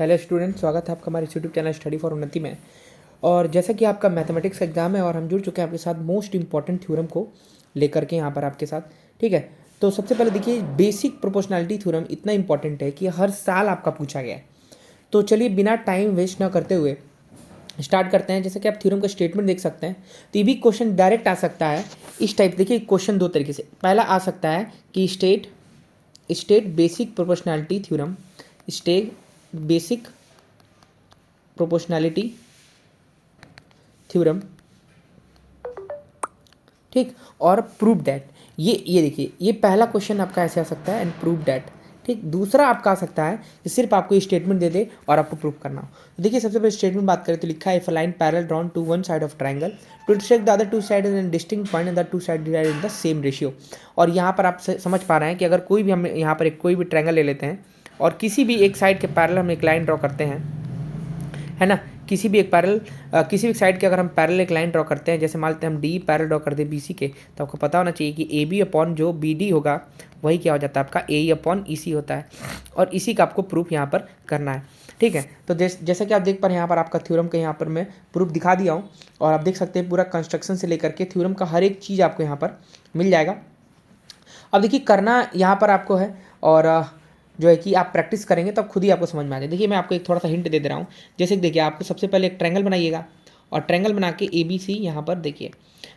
Hello student, स्वागत है आपका हमारे यूट्यूब चैनल स्टडी फॉर उन्नति में। और जैसा कि आपका मैथमेटिक्स का एग्जाम है और हम जुड़ चुके हैं आपके साथ मोस्ट इंपॉर्टेंट थ्योरम को लेकर के यहाँ पर आपके साथ। ठीक है, तो सबसे पहले देखिए, बेसिक प्रोपोर्शनैलिटी थ्योरम इतना इंपॉर्टेंट है कि हर साल आपका पूछा गया है। तो चलिए बिना टाइम वेस्ट ना करते हुए स्टार्ट करते हैं। जैसे कि आप थ्योरम का स्टेटमेंट देख सकते हैं, तो ये भी क्वेश्चन डायरेक्ट आ सकता है इस टाइप। देखिए क्वेश्चन दो तरीके से, पहला आ सकता है कि state basic proportionality theorem, state basic proportionality theorem, ठीक, और प्रूव दैट। ये देखिए, ये पहला क्वेश्चन आपका ऐसे आ सकता है, एंड प्रूव दैट। ठीक, दूसरा आपका आ सकता है कि सिर्फ आपको ये स्टेटमेंट दे दे और आपको प्रूव करना हो। तो देखिए सबसे पहले स्टेटमेंट बात करें तो लिखा है, if a line parallel drawn to one side of triangle to intersect the other two side in distinct point and the two side divide in the same ratio. और यहाँ पर आप समझ पा रहे हैं कि अगर कोई भी हम यहाँ पर कोई भी ट्रायंगल ले लेते हैं और किसी भी एक साइड के पैरेलल हम एक लाइन ड्रॉ करते हैं, है ना, किसी भी एक साइड के अगर हम पैरेलल एक लाइन ड्रॉ करते हैं, जैसे मान लेते हैं हम डी पैरेलल ड्रॉ करते हैं बी सी के, तो आपको पता होना चाहिए कि ए बी अपॉन जो बी डी होगा वही क्या हो जाता है आपका ए ई अपॉन ई सी होता है। और इसी का आपको प्रूफ यहाँ पर करना है। ठीक है, तो जैसा कि आप देख पा रहे हैं यहाँ पर आपका थ्योरम का यहाँ पर मैं प्रूफ दिखा दिया हूँ, और आप देख सकते हैं पूरा कंस्ट्रक्शन से लेकर के थ्योरम का हर एक चीज़ आपको यहाँ पर मिल जाएगा। अब देखिए करना यहाँ पर आपको है, और जो है कि आप प्रैक्टिस करेंगे तब खुद ही आपको समझ में आ जाए। देखिए मैं आपको एक थोड़ा सा हिंट दे रहा हूँ। जैसे कि देखिए, आपको सबसे पहले एक ट्रायंगल बनाइएगा और ट्रायंगल बना के ए बी सी यहाँ पर देखिए,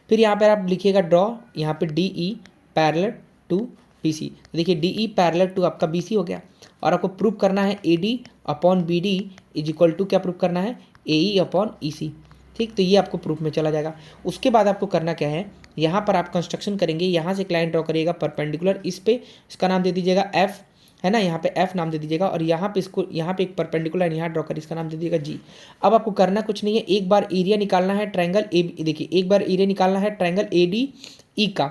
फिर यहाँ पर आप लिखिएगा ड्रॉ, यहाँ पे D E parallel to B C. देखिए डी ई पैरेलल टू आपका बी सी हो गया, और आपको प्रूव करना है A D upon B D is equal to क्या प्रूव करना है, ए ई अपॉन ई सी। ठीक, तो ये आपको प्रूफ में चला जाएगा। उसके बाद आपको करना क्या है, यहाँ पर आप कंस्ट्रक्शन करेंगे, यहाँ से एक लाइन ड्रॉ करिएगा परपेंडिकुलर, इस पे इसका नाम दे दीजिएगा एफ, है ना, यहाँ पे एफ नाम दे दीजिएगा, और यहाँ पे इसको यहाँ पे एक परपेंडिकुलर यहाँ ड्रॉ कर, इसका नाम दे दीजिएगा जी। अब आपको करना कुछ नहीं है, एक बार एरिया निकालना है ट्रायंगल ए, देखिए एक बार एरिया निकालना है ट्रायंगल ए डी ई का,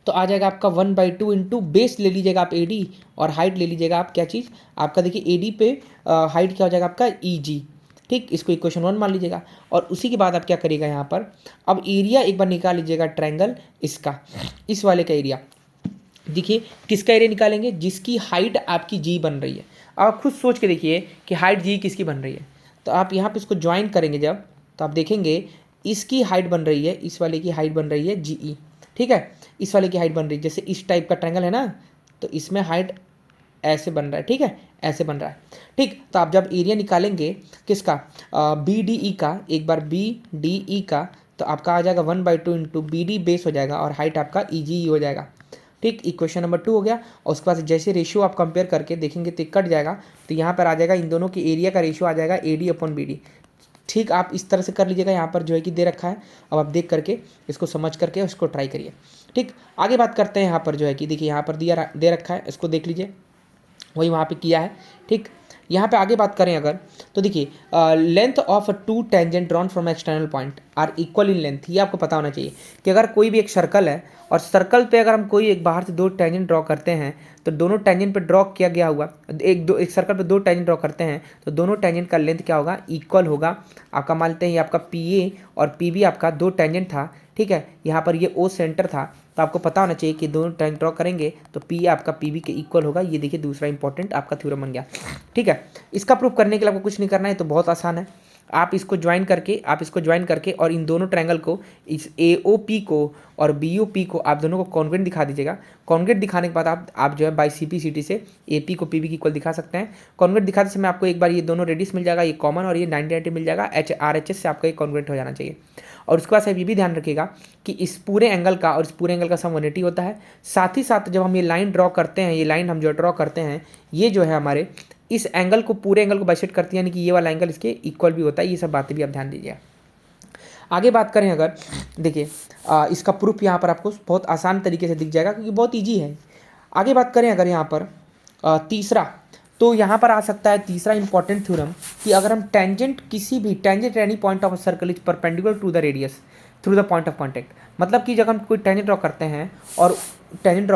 तो आ जाएगा आपका 1/2 इंटू बेस ले लीजिएगा आप ए डी, और हाइट ले लीजिएगा आप क्या चीज़ आपका, देखिए ए डी पे हाइट क्या हो जाएगा आपका ई जी। ठीक, इसको इक्वेशन 1 मान लीजिएगा। और उसी के बाद आप क्या करिएगा यहाँ पर, अब एरिया एक बार निकाल लीजिएगा ट्रायंगल इसका, इस वाले का एरिया। देखिए किसका एरिया निकालेंगे, जिसकी हाइट आपकी जी बन रही है। आप खुद सोच के देखिए कि हाइट जी किसकी बन रही है, तो आप यहाँ पे इसको ज्वाइन करेंगे जब, तो आप देखेंगे इसकी हाइट बन रही है, इस वाले की हाइट बन रही है जी ई। ठीक है, इस वाले की हाइट बन रही है, जैसे इस टाइप का ट्रायंगल है ना, तो इसमें हाइट ऐसे बन रहा है। ठीक है, ऐसे बन रहा है। ठीक, तो आप जब एरिया निकालेंगे किसका, बी डी ई का, एक बार बी डी ई का, तो आपका आ जाएगा 1/2 इंटू बी डी बेस हो जाएगा, और हाइट आपका ई जी ई हो जाएगा। ठीक, इक्वेशन नंबर 2 हो गया। और उसके बाद जैसे रेशियो आप कंपेयर करके देखेंगे तो कट जाएगा, तो यहाँ पर आ जाएगा इन दोनों की एरिया का रेशियो आ जाएगा A D upon B D. ठीक, आप इस तरह से कर लीजिएगा, यहाँ पर जो है कि दे रखा है। अब आप देख करके इसको समझ करके उसको ट्राई करिए। ठीक, आगे बात करते हैं यहाँ पर जो है कि देखिए यहाँ पर दे रखा है, इसको देख लीजिए, वही वहाँ पे किया है। ठीक, यहाँ पे आगे बात करें अगर, तो देखिए length of two tangent drawn from external point are equal in length. ये आपको पता होना चाहिए कि अगर कोई भी एक सर्कल है और सर्कल पे अगर हम कोई एक बाहर से दो टेंजेंट ड्रॉ करते हैं, तो दोनों टेंजेंट पे ड्रॉ किया गया हुआ एक सर्कल पे दो टेंजेंट ड्रॉ करते हैं, तो दोनों टेंजेंट का लेंथ क्या होगा, इक्वल होगा। आपका मान लेते हैं ये आपका पी ए और पी बी आपका दो टेंजेंट था। ठीक है, यहाँ पर ये ओ सेंटर था, तो आपको पता होना चाहिए कि दोनों टेंजेंट ड्रॉ करेंगे तो पी आपका पी बी के इक्वल होगा। ये देखिए दूसरा इंपॉर्टेंट आपका थ्योरम बन गया। ठीक है, इसका प्रूफ करने के लिए आपको कुछ नहीं करना है, तो बहुत आसान है। आप इसको ज्वाइन करके और इन दोनों ट्रायंगल को, इस ए ओ पी को और बी ओ पी को, आप दोनों को कॉन्ग्रुएंट दिखा दीजिएगा। कॉन्ग्रुएंट दिखाने के बाद आप जो है by C P C T से ए पी को पी बी की इक्वल दिखा सकते हैं। कॉन्ग्रुएंट दिखाते समय आपको एक बार ये दोनों रेडियस मिल जाएगा, ये कॉमन, और ये 90 मिल जाएगा, एच आर एच एस से आपका ये कॉन्ग्रुएंट हो जाना चाहिए। और उसके बाद ये भी ध्यान रखिएगा कि इस पूरे एंगल का और इस पूरे एंगल का सम 180 होता है। साथ ही साथ जब हम ये लाइन ड्रॉ करते हैं, ये लाइन हम जो ड्रॉ करते हैं, ये जो है हमारे इस एंगल को, पूरे एंगल को बाइसेक्ट करती है, यानी कि ये वाला एंगल इसके इक्वल भी होता है। ये सब बातें भी आप ध्यान दीजिए। आगे बात करें अगर, देखिए इसका प्रूफ यहाँ पर आपको बहुत आसान तरीके से दिख जाएगा क्योंकि बहुत ईजी है। आगे बात करें अगर यहाँ पर तीसरा, तो यहाँ पर आ सकता है तीसरा इंपॉर्टेंट थ्योरम कि अगर हम tangent any point of circle is perpendicular to the radius through the point of contact. मतलब कि जब हम कोई टेंजेंट ड्रॉ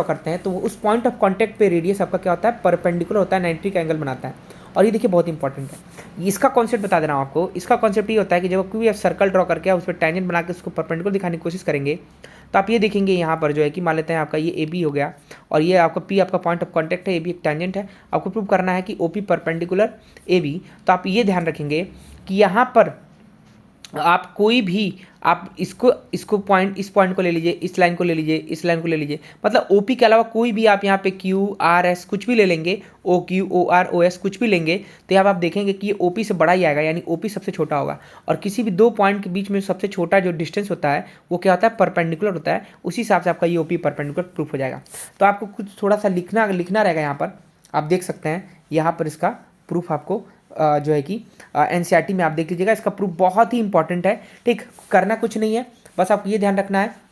करते हैं तो उस पॉइंट ऑफ कॉन्टैक्ट पे रेडियस आपका क्या होता है, परपेंडिकुलर होता है, 90 का एंगल बनाता है। और ये देखिए बहुत इंपॉर्टेंट है, इसका कॉन्सेप्ट बता दे रहा हूँ आपको। इसका कॉन्सेप्ट ये होता है कि जब कोई आप सर्कल ड्रॉ करके उस पर टेंजेंट बना के उसको परपेंडिकुलर दिखाने की कोशिश करेंगे, तो आप ये देखेंगे यहाँ पर जो है कि मान लेते हैं आपका ये ए बी हो गया और ये आपका पी आपका पॉइंट ऑफ कॉन्टैक्ट है, ए बी एक टेंजेंट है, आपको प्रूव करना है कि O P perpendicular A B. तो आप ये ध्यान रखेंगे कि यहाँ पर आप कोई भी आप इसको पॉइंट, इस पॉइंट को ले लीजिए, इस लाइन को ले लीजिए, इस लाइन को ले लीजिए, मतलब ओपी के अलावा कोई भी आप यहाँ पे क्यू आर एस कुछ भी ले लेंगे, O Q O R O S कुछ भी लेंगे, तो यहाँ आप देखेंगे कि ये ओपी से बड़ा ही आएगा, यानी ओपी सबसे छोटा होगा। और किसी भी दो पॉइंट के बीच में सबसे छोटा जो डिस्टेंस होता है वो क्या होता है, परपेंडिकुलर होता है। उसी हिसाब से आपका ये ओपी परपेंडिकुलर प्रूफ हो जाएगा। तो आपको कुछ थोड़ा सा लिखना रहेगा यहाँ पर, आप देख सकते हैं यहाँ पर इसका प्रूफ आपको जो है कि एनसीईआरटी में आप देख लीजिएगा। इसका प्रूफ बहुत ही इंपॉर्टेंट है, ठीक। करना कुछ नहीं है, बस आपको ये ध्यान रखना है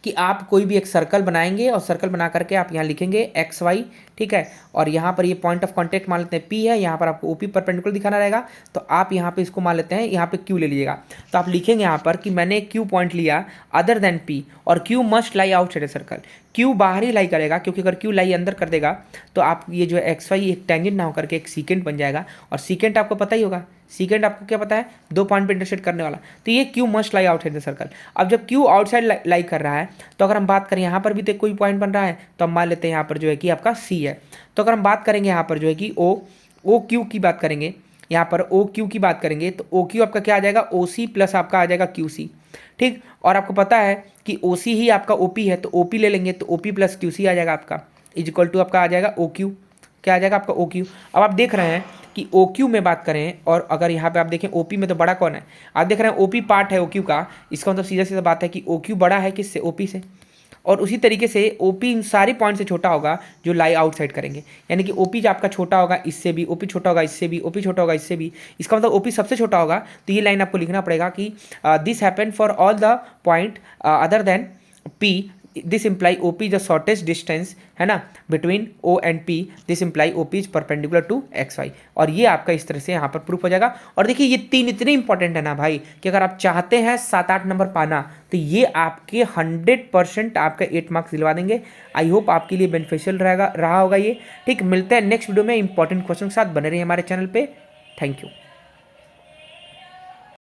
कि आप कोई भी एक सर्कल बनाएंगे और सर्कल बना करके आप यहाँ लिखेंगे एक्स वाई, ठीक है। और यहाँ पर ये पॉइंट ऑफ कांटेक्ट मान लेते हैं पी है, यहाँ पर आपको ओपी परपेंडिकुलर दिखाना रहेगा, तो आप यहाँ पे इसको मान लेते हैं यहाँ पे क्यू ले लीजिएगा। तो आप लिखेंगे यहाँ पर कि मैंने क्यू पॉइंट लिया अदर देन पी और Q must lie outside a circle. Q बाहर ही लाई करेगा, क्योंकि अगर क्यू लाई अंदर कर देगा तो आप ये जो एक्स वाई एक टेंजेंट ना होकर के एक सीकेंट बन जाएगा। और सीकेंट आपको पता ही होगा, सीकेंट आपको क्या पता है, दो पॉइंट पे इंटरसेक्ट करने वाला। तो ये Q must lie outside the circle. अब जब क्यू आउटसाइड लाई कर रहा है, तो अगर हम बात करें यहाँ पर भी तो कोई पॉइंट बन रहा है, तो हम मान लेते हैं यहाँ पर जो है कि आपका सी है। तो अगर हम बात करेंगे यहाँ पर जो है कि ओ क्यू की बात करेंगे, यहाँ पर ओ क्यू की बात करेंगे, तो ओ क्यू आपका क्या आ जाएगा, ओ सी प्लस आपका आ जाएगा क्यू सी, ठीक। और आपको पता है कि ओ सी ही आपका ओ पी है, तो ओ पी ले लेंगे तो O P plus Q C आ जाएगा आपका, इज इक्वल टू आपका आ जाएगा ओ क्यू, क्या आ जाएगा आपका ओ क्यू। अब आप देख रहे हैं कि ओ क्यू में बात करें और अगर यहाँ पे आप देखें ओ पी में तो बड़ा कौन है, आप देख रहे हैं ओ पी पार्ट है ओ क्यू का, इसका मतलब सीधा सीधा बात है कि ओ क्यू बड़ा है किससे, ओ पी से। और उसी तरीके से ओपी इन सारे पॉइंट से छोटा होगा जो लाई आउटसाइड करेंगे, यानी कि ओपी जो आपका छोटा होगा इससे भी, ओपी छोटा होगा इससे भी, ओपी छोटा होगा इससे भी, इसका मतलब ओपी सबसे छोटा होगा। तो ये लाइन आपको लिखना पड़ेगा कि this happen for all the point other than P, this imply O P the shortest distance, है ना, between O and P, this imply O P is perpendicular to X Y. और ये आपका इस तरह से यहाँ पर प्रूफ हो जाएगा। और देखिए ये तीन इतने इंपॉर्टेंट है ना भाई, कि अगर आप चाहते हैं 7-8 नंबर पाना तो ये आपके 100% आपका 8 मार्क्स दिलवा देंगे। आई होप आपके लिए बेनिफिशियल रहा होगा ये, ठीक। मिलते हैं नेक्स्ट वीडियो में इंपॉर्टेंट क्वेश्चन के साथ, बने रहिए हमारे चैनल पर। Thank you.